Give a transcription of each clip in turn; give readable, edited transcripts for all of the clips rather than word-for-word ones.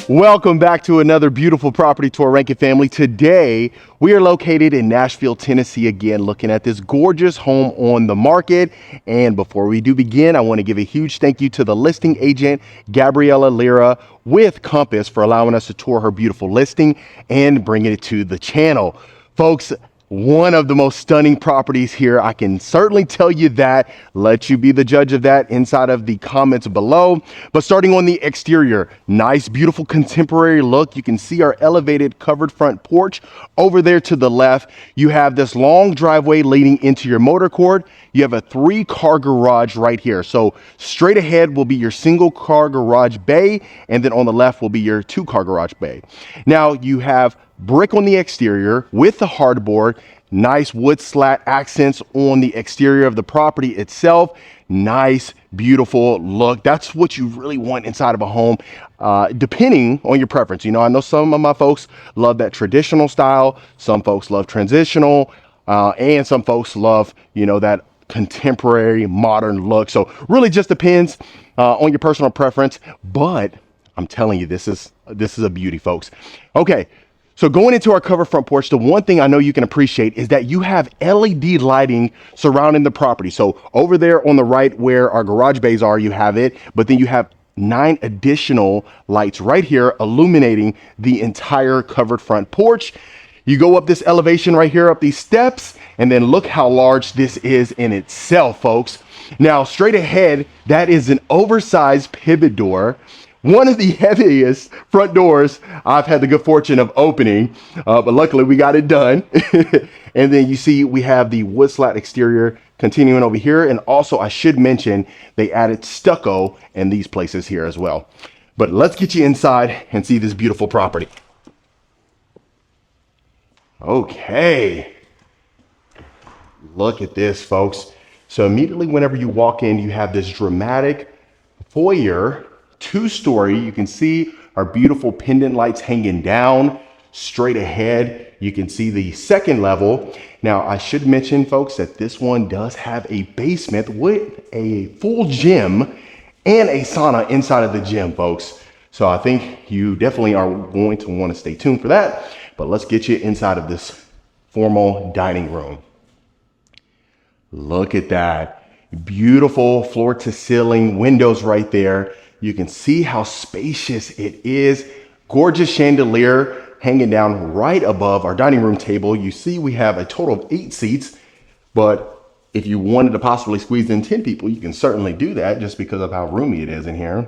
Welcome back to another beautiful property tour, Rankin family. Today, we are located in Nashville, Tennessee, again, looking at this gorgeous home on the market. And before we do begin, I want to give a huge thank you to the listing agent, Gabriela Lira, with Compass for allowing us to tour her beautiful listing and bringing it to the channel. Folks, one of the most stunning properties here. I can certainly tell you that. Let you be the judge of that inside of the comments below. But starting on the exterior, nice, beautiful contemporary look. You can see our elevated covered front porch. Over there to the left, you have this long driveway leading into your motor court. You have a 3-car garage right here. So straight ahead will be your single car garage bay, and then on the left will be your 2-car garage bay. Now you have brick on the exterior with the hardboard, nice wood slat accents on the exterior of the property itself. Nice, beautiful look. That's what you really want inside of a home, depending on your preference. You know, I know some of my folks love that traditional style. Some folks love transitional, and some folks love, you know, that contemporary modern look. So really just depends on your personal preference, but I'm telling you, this is a beauty, folks. Okay. So going into our covered front porch, the one thing I know you can appreciate is that you have LED lighting surrounding the property. So over there on the right where our garage bays are, you have it, but then you have 9 additional lights right here illuminating the entire covered front porch. You go up this elevation right here, up these steps, and then look how large this is in itself, folks. Now, straight ahead, that is an oversized pivot door. One of the heaviest front doors I've had the good fortune of opening, but luckily we got it done. And then you see we have the wood slat exterior continuing over here. And also I should mention they added stucco in these places here as well. But let's get you inside and see this beautiful property. Okay, look at this, folks. So immediately whenever you walk in, you have this dramatic foyer, 2-story. You can see our beautiful pendant lights hanging down straight ahead. You can see the second level. Now, I should mention, folks, that this one does have a basement with a full gym and a sauna inside of the gym, folks. So I think you definitely are going to want to stay tuned for that. But let's get you inside of this formal dining room. Look at that. Beautiful floor to ceiling windows right there. You can see how spacious it is. Gorgeous chandelier hanging down right above our dining room table. You see we have a total of 8 seats, but if you wanted to possibly squeeze in 10 people, you can certainly do that just because of how roomy it is in here.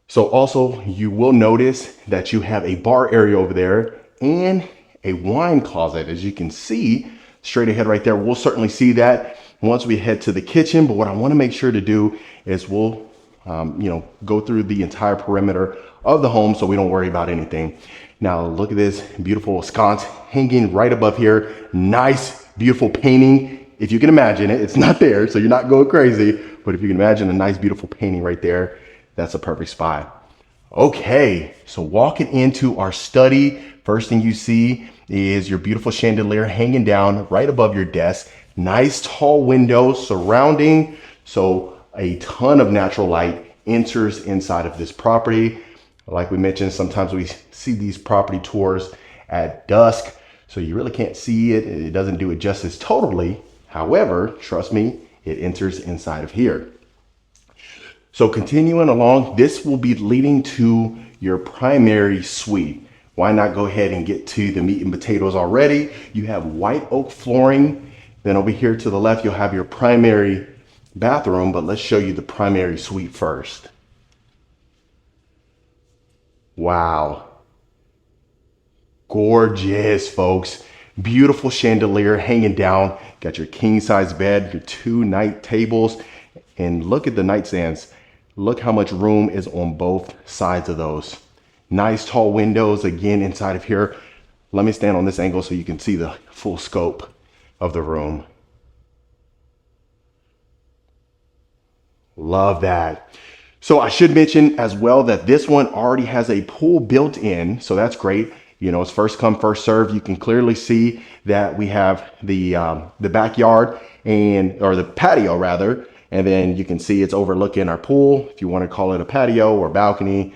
So also you will notice that you have a bar area over there and a wine closet. As you can see straight ahead right there, we'll certainly see that once we head to the kitchen. But what I want to make sure to do is we'll go through the entire perimeter of the home so we don't worry about anything. Now look at this beautiful sconce hanging right above here. Nice, beautiful painting. If you can imagine it, it's not there, so you're not going crazy. But if you can imagine a nice, beautiful painting right there, that's a perfect spot. Okay, so walking into our study, first thing you see is your beautiful chandelier hanging down right above your desk. Nice tall windows surrounding, so a ton of natural light enters inside of this property. Like we mentioned, sometimes we see these property tours at dusk, so you really can't see it. It doesn't do it justice totally. However, trust me, it enters inside of here. So continuing along, this will be leading to your primary suite. Why not go ahead and get to the meat and potatoes already? You have white oak flooring. Then over here to the left, you'll have your primary bathroom, but let's show you the primary suite first. Wow. Gorgeous, folks. Beautiful chandelier hanging down. Got your king size bed, your 2 night tables, and look at the nightstands. Look how much room is on both sides of those. Nice tall windows again inside of here. Let me stand on this angle so you can see the full scope of the room. Love that. So I should mention as well that this one already has a pool built in, so that's great. You know, it's first come, first serve. You can clearly see that we have the backyard or the patio rather, and then you can see it's overlooking our pool. If you want to call it a patio or balcony,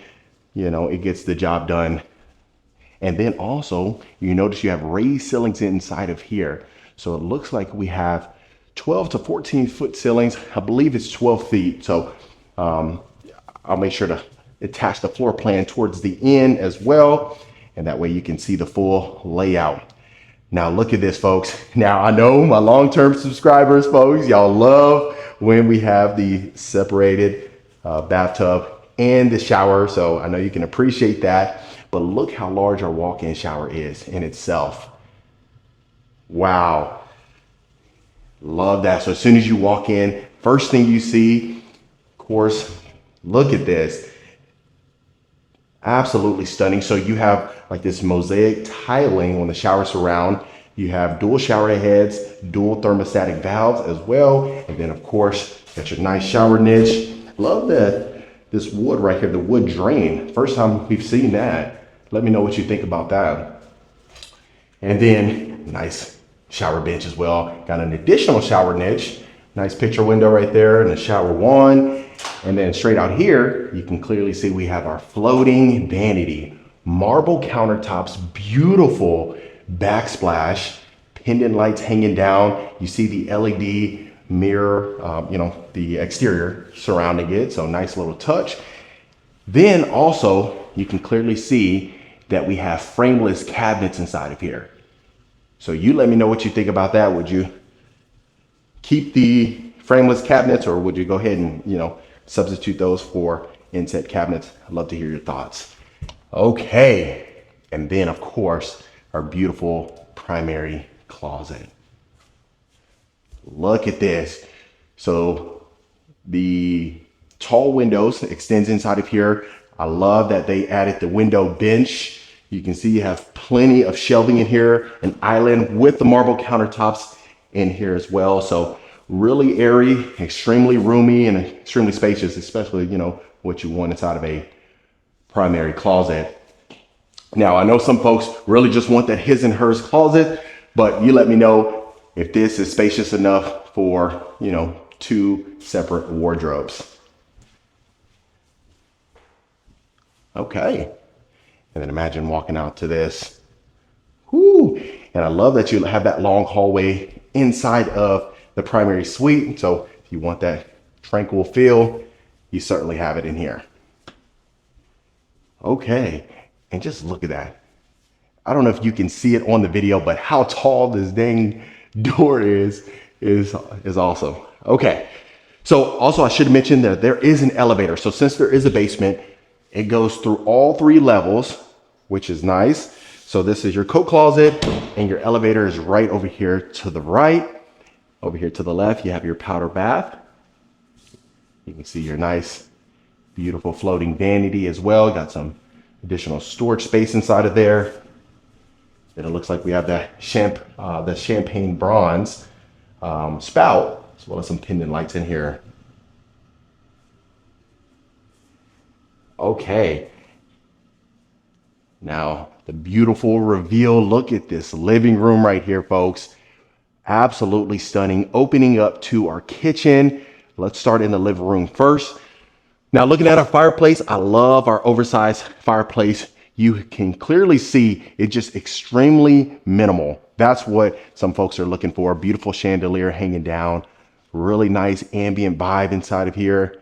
you know, it gets the job done. And then also, you notice you have raised ceilings inside of here. So it looks like we have 12 to 14 foot ceilings. I believe it's 12 feet. So I'll make sure to attach the floor plan towards the end as well. And that way you can see the full layout. Now look at this, folks. Now I know my long-term subscribers, folks, y'all love when we have the separated bathtub and the shower. So I know you can appreciate that. But look how large our walk-in shower is in itself. Wow. Love that. So as soon as you walk in, first thing you see, of course, look at this. Absolutely stunning. So you have like this mosaic tiling on the shower surround. You have dual shower heads, dual thermostatic valves as well. And then of course, got your nice shower niche. Love that this wood right here, the wood drain. First time we've seen that. Let me know what you think about that. And then nice shower bench as well. Got an additional shower niche. Nice picture window right there and a shower wand. And then straight out here, you can clearly see we have our floating vanity. Marble countertops, beautiful backsplash, pendant lights hanging down. You see the LED mirror, you know, the exterior surrounding it. So nice little touch. Then also, you can clearly see that we have frameless cabinets inside of here. So you let me know what you think about that. Would you keep the frameless cabinets or would you go ahead and, you know, substitute those for inset cabinets? I'd love to hear your thoughts. Okay. And then of course, our beautiful primary closet. Look at this. So the tall windows extends inside of here. I love that they added the window bench. You can see you have plenty of shelving in here, an island with the marble countertops in here as well. So really airy, extremely roomy and extremely spacious, especially, you know, what you want inside of a primary closet. Now, I know some folks really just want that his and hers closet, but you let me know if this is spacious enough for, you know, two separate wardrobes. Okay. And then imagine walking out to this. Whoo. And I love that you have that long hallway inside of the primary suite. So if you want that tranquil feel, you certainly have it in here. Okay. And just look at that. I don't know if you can see it on the video, but how tall this dang door is awesome. Okay. So also I should mention that there is an elevator. So since there is a basement, it goes through all three levels, which is nice. So this is your coat closet and your elevator is right over here to the right. Over here to the left, you have your powder bath. You can see your nice, beautiful floating vanity as well. Got some additional storage space inside of there. Then it looks like we have the champagne bronze spout, as well as some pendant lights in here. Okay. Now, the beautiful reveal. Look at this living room right here, folks. Absolutely stunning. Opening up to our kitchen. Let's start in the living room first. Now, looking at our fireplace, I love our oversized fireplace. You can clearly see it's just extremely minimal. That's what some folks are looking for. Beautiful chandelier hanging down. Really nice ambient vibe inside of here.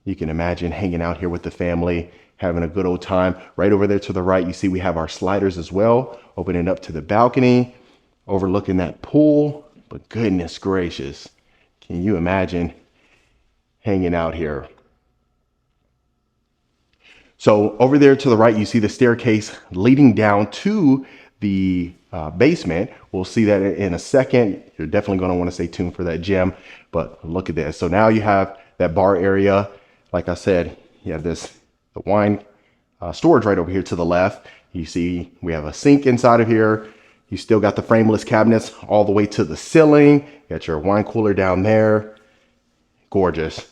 You can imagine hanging out here with the family, having a good old time. Right over there to the right, you see we have our sliders as well, opening up to the balcony, overlooking that pool. But goodness gracious, can you imagine hanging out here? So over there to the right, you see the staircase leading down to the basement. We'll see that in a second. You're definitely going to want to stay tuned for that gem, but look at this. So now you have that bar area. Like I said, you have the wine storage right over here to the left. You see we have a sink inside of here. You still got the frameless cabinets all the way to the ceiling. You got your wine cooler down there. Gorgeous.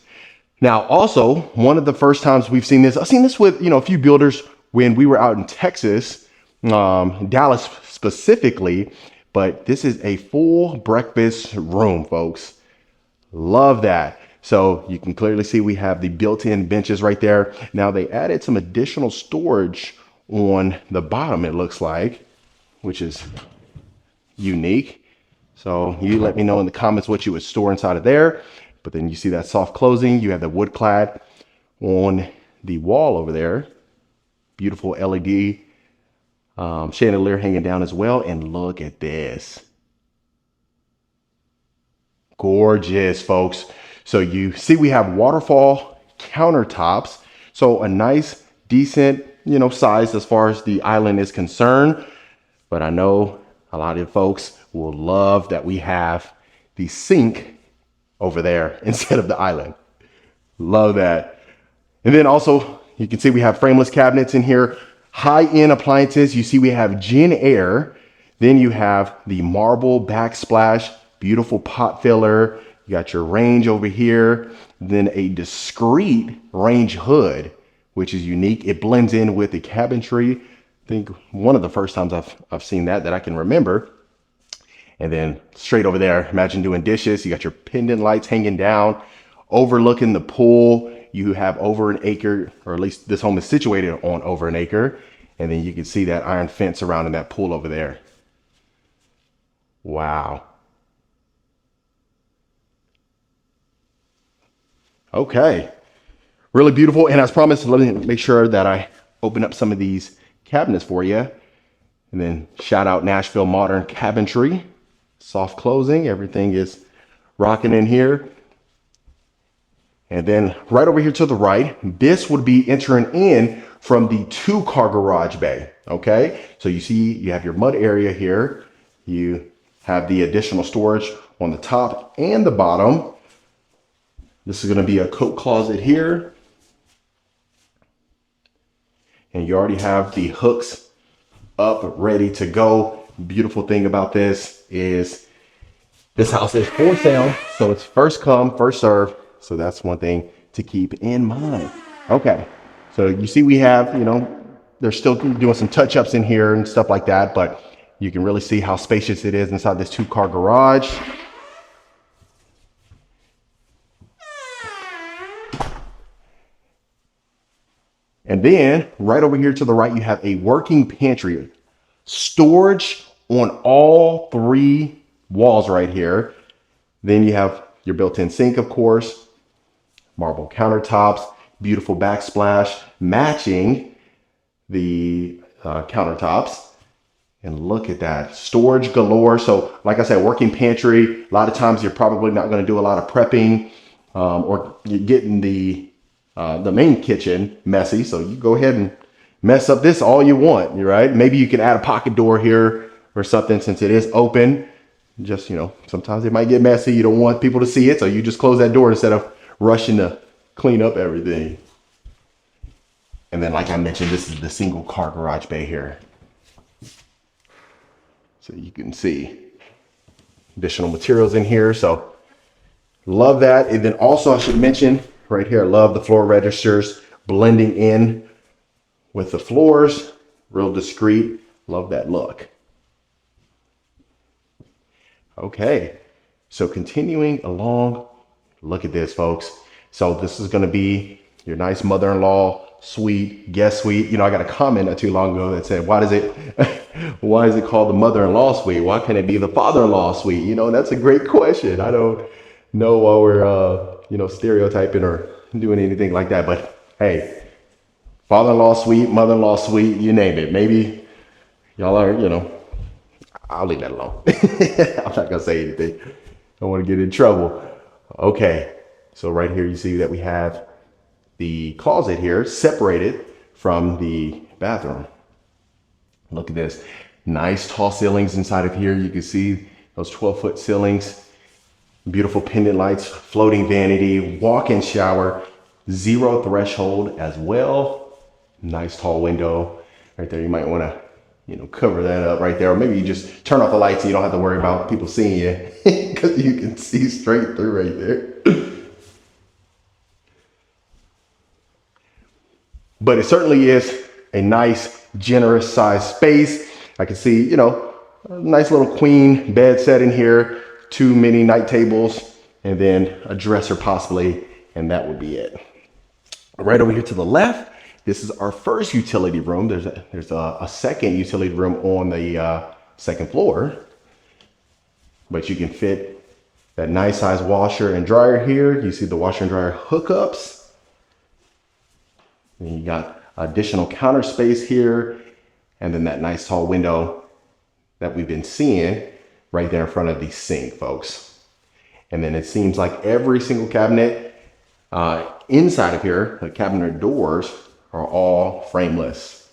Now, also, one of the first times we've seen this, I've seen this with, a few builders when we were out in Texas, Dallas specifically, but this is a full breakfast room, folks. Love that. So you can clearly see we have the built-in benches right there. Now they added some additional storage on the bottom, it looks like, which is unique. So you let me know in the comments what you would store inside of there. But then you see that soft closing. You have the wood clad on the wall over there. Beautiful LED chandelier hanging down as well. And look at this. Gorgeous, folks. So you see we have waterfall countertops. So a nice, decent, size as far as the island is concerned. But I know a lot of folks will love that we have the sink over there instead of the island. Love that. And then also you can see we have frameless cabinets in here, high-end appliances. You see we have Gen Air. Then you have the marble backsplash, beautiful pot filler. You got your range over here. Then a discreet range hood, which is unique. It blends in with the cabinetry. I think one of the first times I've seen that I can remember. And then straight over there, imagine doing dishes. You got your pendant lights hanging down, overlooking the pool. You have over an acre, or at least this home is situated on over an acre. And then you can see that iron fence surrounding that pool over there. Wow. Okay. Really beautiful. And as promised, let me make sure that I open up some of these cabinets for you. And then shout out Nashville Modern Cabinetry. Soft closing. Everything is rocking in here. And then right over here to the right, this would be entering in from the 2-car garage bay. Okay. So you see you have your mud area here. You have the additional storage on the top and the bottom. This is going to be a coat closet here. And you already have the hooks up, ready to go. Beautiful thing about this is this house is for sale. So it's first come, first serve. So that's one thing to keep in mind. Okay. So you see we have, they're still doing some touch-ups in here and stuff like that, but you can really see how spacious it is inside this 2-car garage. And then right over here to the right, you have a working pantry. Storage on all 3 walls right here. Then you have your built-in sink, of course, marble countertops, beautiful backsplash, matching the countertops. And look at that, storage galore. So like I said, working pantry, a lot of times you're probably not going to do a lot of prepping or you're getting the main kitchen messy. So you go ahead and mess up this all you want, right? Maybe you can add a pocket door here or something since it is open. Just, sometimes it might get messy. You don't want people to see it. So you just close that door instead of rushing to clean up everything. And then, like I mentioned, this is the single car garage bay here. So you can see additional materials in here. So love that. And then also I should mention right here, I love the floor registers blending in with the floors. Real discreet. Love that look. Okay. So continuing along, look at this, folks. So this is going to be your nice mother-in-law suite, guest suite. I got a comment not too long ago that said, why is it called the mother-in-law suite? Why can't it be the father-in-law suite? That's a great question. I don't know why we're, stereotyping or doing anything like that, but hey, father-in-law suite, mother-in-law suite, you name it. Maybe y'all are, I'll leave that alone. I'm not gonna say anything. I don't want to get in trouble. Okay. So right here, you see that we have the closet here separated from the bathroom. Look at this. Nice tall ceilings inside of here. You can see those 12-foot ceilings, beautiful pendant lights, floating vanity, walk-in shower, 0 threshold as well. Nice tall window right there. You might want to, cover that up right there. Or maybe you just turn off the lights and you don't have to worry about people seeing you because you can see straight through right there. But it certainly is a nice, generous size space. I can see, a nice little queen bed set in here, 2 mini night tables and then a dresser possibly, and that would be it. Right over here to the left, this is our first utility room. There's a second utility room on the second floor, but you can fit that nice size washer and dryer here. You see the washer and dryer hookups. And you got additional counter space here, and then that nice tall window that we've been seeing right there in front of the sink, folks. And then it seems like every single cabinet inside of here, the cabinet doors are all frameless.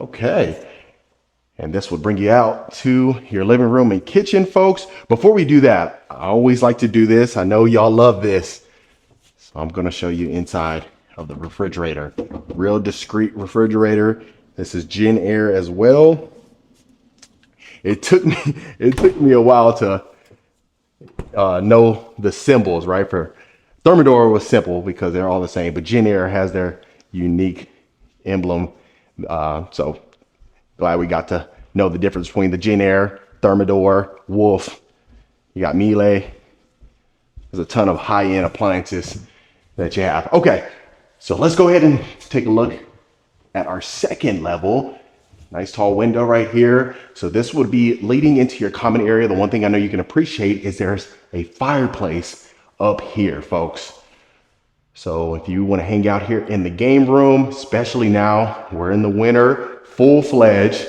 Okay. And this will bring you out to your living room and kitchen, folks. Before we do that, I always like to do this. I know y'all love this. So I'm going to show you inside of the refrigerator. Real discreet refrigerator. This is Gen Air as well. It took me a while to know the symbols, right? For Thermador was simple because they're all the same, but Gen Air has their unique emblem. So glad we got to know the difference between the Gen Air, Thermador, Wolf. You got Miele. There's a ton of high-end appliances that you have. Okay, so let's go ahead and take a look at our second level. Nice tall window right here. So this would be leading into your common area. The one thing I know you can appreciate is there's a fireplace up here, folks. So if you want to hang out here in the game room, especially now, we're in the winter, full-fledged,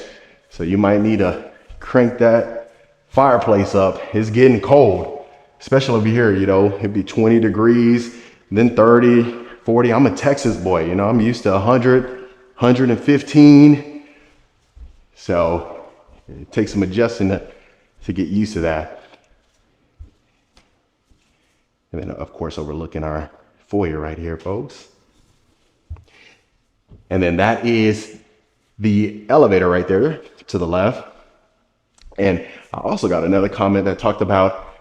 so you might need to crank that fireplace up. It's getting cold, especially over here, you know, it'd be 20 degrees, then 30, 40. I'm a Texas boy, you know, I'm used to 100, 115. So it takes some adjusting to get used to that. And then of course, overlooking our foyer right here, folks. And then that is the elevator right there to the left. And I also got another comment that talked about,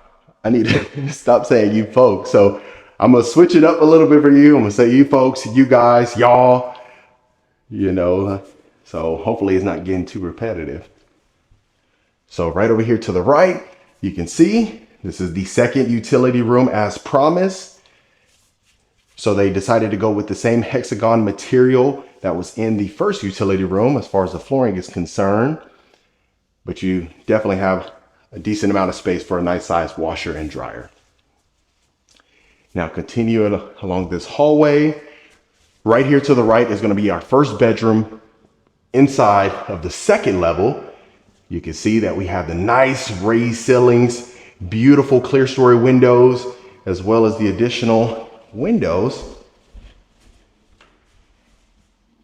I need to stop saying you folks. So I'm going to switch it up a little bit for you. I'm going to say you folks, you guys, y'all, you know, so hopefully it's not getting too repetitive. So right over here to the right, you can see this is the second utility room as promised. So they decided to go with the same hexagon material that was in the first utility room as far as the flooring is concerned. But you definitely have a decent amount of space for a nice sized washer and dryer. Now continue along this hallway. Right here to the right is going to be our first bedroom inside of the second level. You can see that we have the nice raised ceilings, beautiful clear story windows, as well as the additional windows.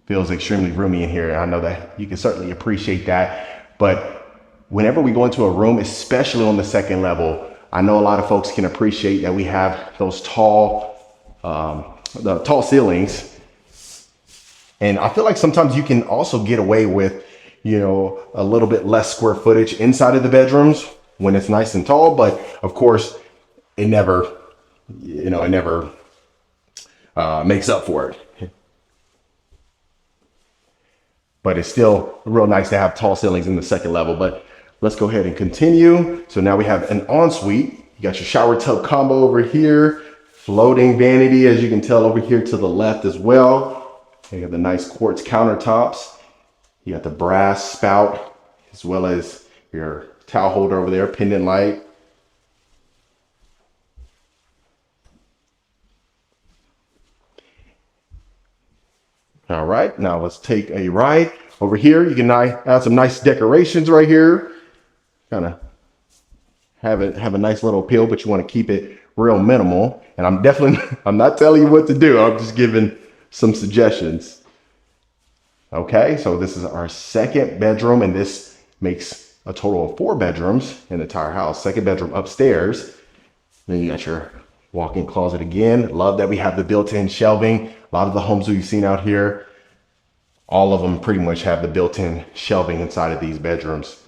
Feels extremely roomy in here. I know that you can certainly appreciate that. But whenever we go into a room, especially on the second level, I know a lot of folks can appreciate that we have those tall ceilings. And I feel like sometimes you can also get away with, you know, a little bit less square footage inside of the bedrooms when it's nice and tall. But of course, it never makes up for it. But it's still real nice to have tall ceilings in the second level. But let's go ahead and continue. So now we have an ensuite. You got your shower tub combo over here, floating vanity, as you can tell over here to the left as well. You got the nice quartz countertops. You got the brass spout, as well as your towel holder over there, pendant light. All right, now let's take a ride. Over here, you can add some nice decorations right here. Kind of have a nice little appeal, but you want to keep it real minimal. And I'm not telling you what to do. I'm just giving some suggestions. Okay, so this is our second bedroom, and this makes a total of 4 bedrooms in the entire house. Second bedroom upstairs. Then you got your walk-in closet again. Love that we have the built-in shelving. A lot of the homes we've seen out here, all of them pretty much have the built-in shelving inside of these bedrooms.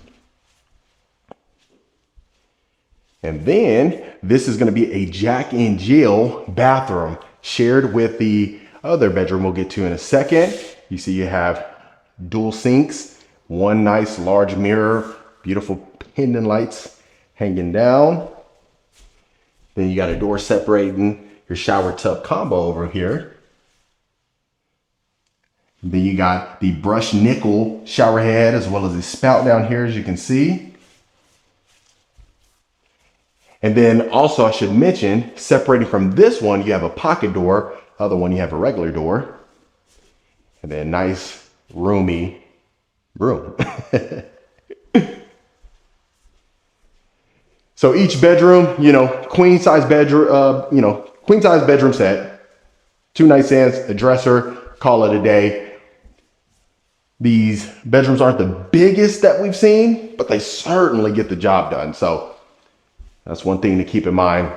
And then this is going to be a Jack and Jill bathroom shared with the other bedroom we'll get to in a second. You see you have dual sinks, one nice large mirror, beautiful pendant lights hanging down. Then you got a door separating your shower tub combo over here. Then you got the brushed nickel shower head as well as the spout down here, as you can see. And then also I should mention, separating from this one, you have a pocket door. Other one, you have a regular door. And then nice, roomy room. So each bedroom, queen size bedroom, queen size bedroom set, 2 nightstands, a dresser, call it a day. These bedrooms aren't the biggest that we've seen, but they certainly get the job done. So that's one thing to keep in mind.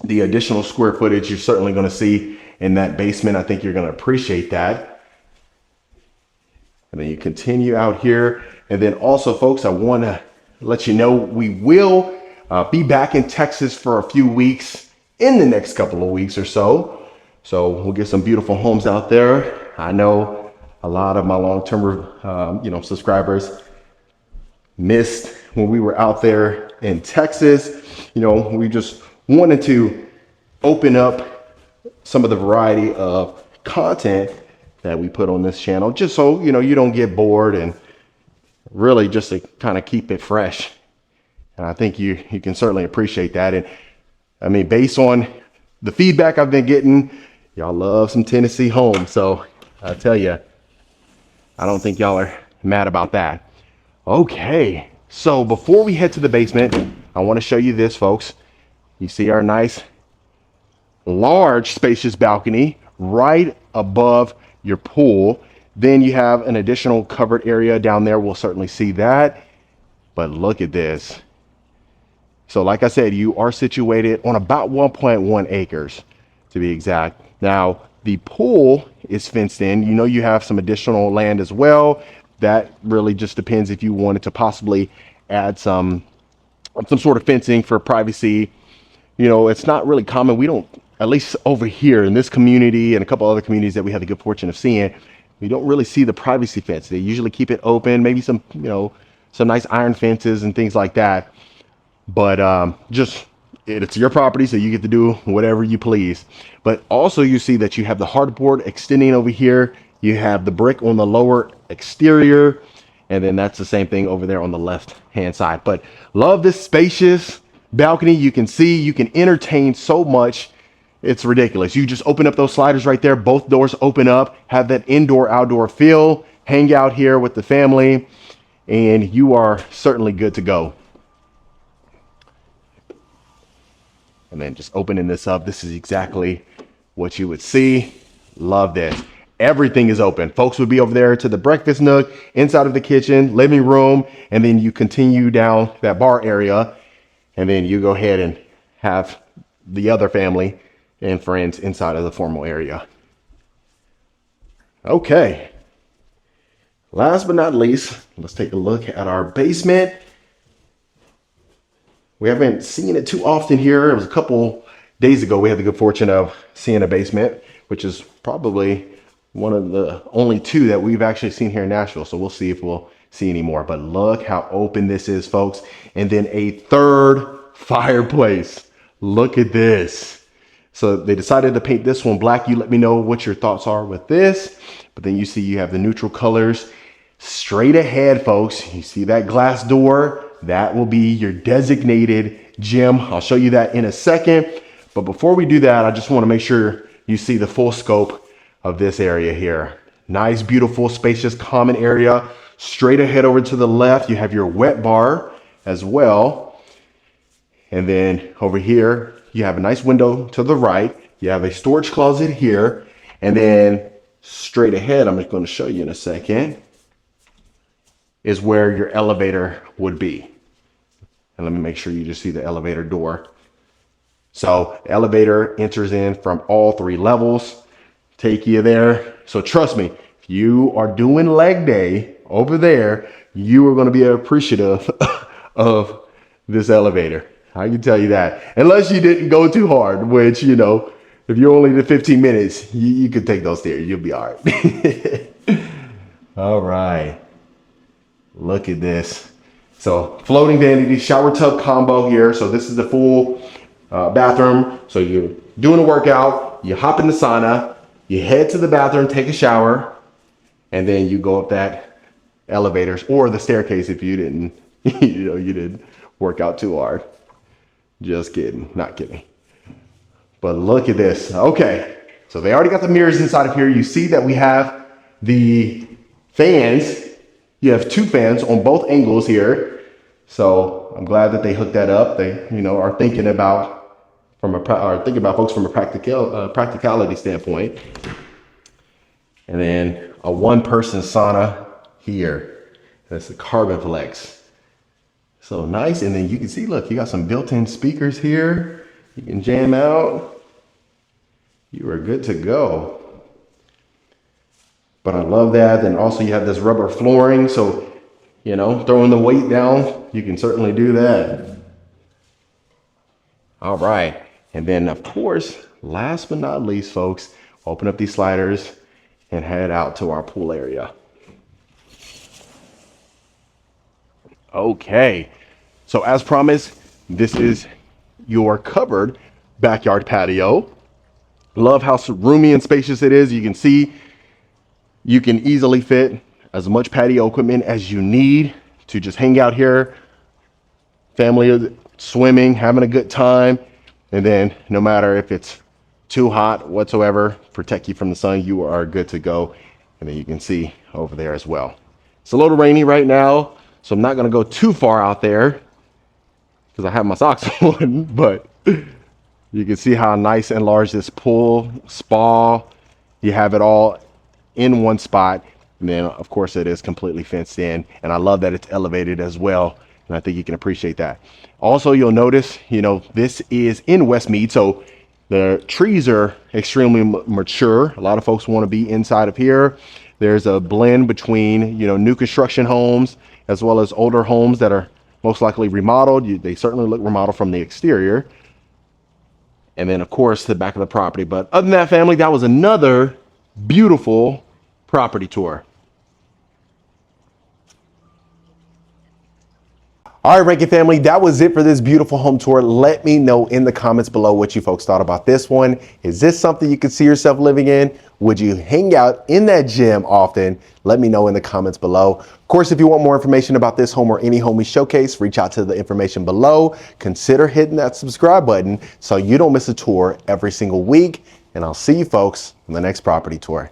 The additional square footage you're certainly going to see in that basement. I think you're going to appreciate that. And then you continue out here. And then also, folks, I want to let you know we will be back in Texas for a few weeks in the next couple of weeks or so. So we'll get some beautiful homes out there. I know a lot of my long-term, subscribers missed when we were out there in Texas. We just wanted to open up some of the variety of content that we put on this channel, just so, you don't get bored, and really just to kind of keep it fresh. And I think you can certainly appreciate that. And I mean, based on the feedback I've been getting, y'all love some Tennessee homes. So I tell you, I don't think y'all are mad about that. Okay, so before we head to the basement, I want to show you this, folks. You see our nice, large, spacious balcony right above your pool. Then you have an additional covered area down there. We'll certainly see that. But look at this. So like I said, you are situated on about 1.1 acres to be exact. Now, the pool is fenced in. You have some additional land as well. That really just depends if you wanted to possibly add some sort of fencing for privacy. It's not really common. We don't, at least over here in this community and a couple other communities that we have the good fortune of seeing, we don't really see the privacy fence. They usually keep it open, maybe some nice iron fences and things like that. But it's your property, so you get to do whatever you please. But also you see that you have the hardboard extending over here. You have the brick on the lower exterior. And then that's the same thing over there on the left hand side. But love this spacious balcony. You can see, you can entertain so much. It's ridiculous. You just open up those sliders right there. Both doors open up, have that indoor outdoor feel, hang out here with the family, and you are certainly good to go. And then just opening this up, this is exactly what you would see. Love this. Everything is open. Folks would be over there to the breakfast nook, inside of the kitchen, living room, and then you continue down that bar area, and then you go ahead and have the other family and friends inside of the formal area. Okay. Last but not least, let's take a look at our basement. We haven't seen it too often here. It was a couple days ago we had the good fortune of seeing a basement, which is probably one of the only 2 that we've actually seen here in Nashville. So we'll see if we'll see any more. But look how open this is, folks. And then a third fireplace. Look at this. So they decided to paint this one black. You let me know what your thoughts are with this. But then you see you have the neutral colors straight ahead, folks. You see that glass door? That will be your designated gym. I'll show you that in a second. But before we do that, I just want to make sure you see the full scope of this area here. Nice, beautiful, spacious, common area. Straight ahead over to the left, you have your wet bar as well. And then over here, you have a nice window to the right. You have a storage closet here. And then straight ahead, I'm just going to show you in a second, is where your elevator would be. And let me make sure you just see the elevator door. So the elevator enters in from all 3 levels, take you there. So trust me, if you are doing leg day over there, you are going to be appreciative of this elevator. I can tell you that. Unless you didn't go too hard, which, if you only did 15 minutes, you could take those stairs. You'll be all right. All right. Look at this. So floating vanity, shower tub combo here. So this is the full bathroom. So you're doing a workout, you hop in the sauna, you head to the bathroom, take a shower, and then you go up that elevators or the staircase if you didn't, you didn't work out too hard. Just kidding, not kidding. But look at this. Okay, so they already got the mirrors inside of here. You see that we have the fans. You have 2 fans on both angles here. So I'm glad that they hooked that up. They, are thinking about folks from a practicality standpoint. And then a 1-person sauna here. That's the Carbon Flex. So nice. And then you can see, look, you got some built-in speakers here. You can jam out. You are good to go. But I love that. Then also you have this rubber flooring. So, throwing the weight down, you can certainly do that. All right. And then of course, last but not least, folks, open up these sliders and head out to our pool area. Okay. So as promised, this is your covered backyard patio. Love how roomy and spacious it is. You can see you can easily fit as much patio equipment as you need to just hang out here, family swimming, having a good time. And then no matter if it's too hot whatsoever, protect you from the sun, you are good to go. And then you can see over there as well. It's a little rainy right now, so I'm not gonna go too far out there because I have my socks on, but you can see how nice and large this pool, spa, you have it all in one spot. And then of course it is completely fenced in, and I love that it's elevated as well. And I think you can appreciate that. Also, you'll notice, this is in Westmead, so the trees are extremely mature. A lot of folks want to be inside of here. There's a blend between, new construction homes as well as older homes that are most likely remodeled. They certainly look remodeled from the exterior. And then of course the back of the property. But other than that, family, that was another beautiful property tour. All right, Rankin family, that was it for this beautiful home tour. Let me know in the comments below what you folks thought about this one. Is this something you could see yourself living in? Would you hang out in that gym often? Let me know in the comments below. Of course, if you want more information about this home or any home we showcase, reach out to the information below. Consider hitting that subscribe button so you don't miss a tour every single week. And I'll see you folks on the next property tour.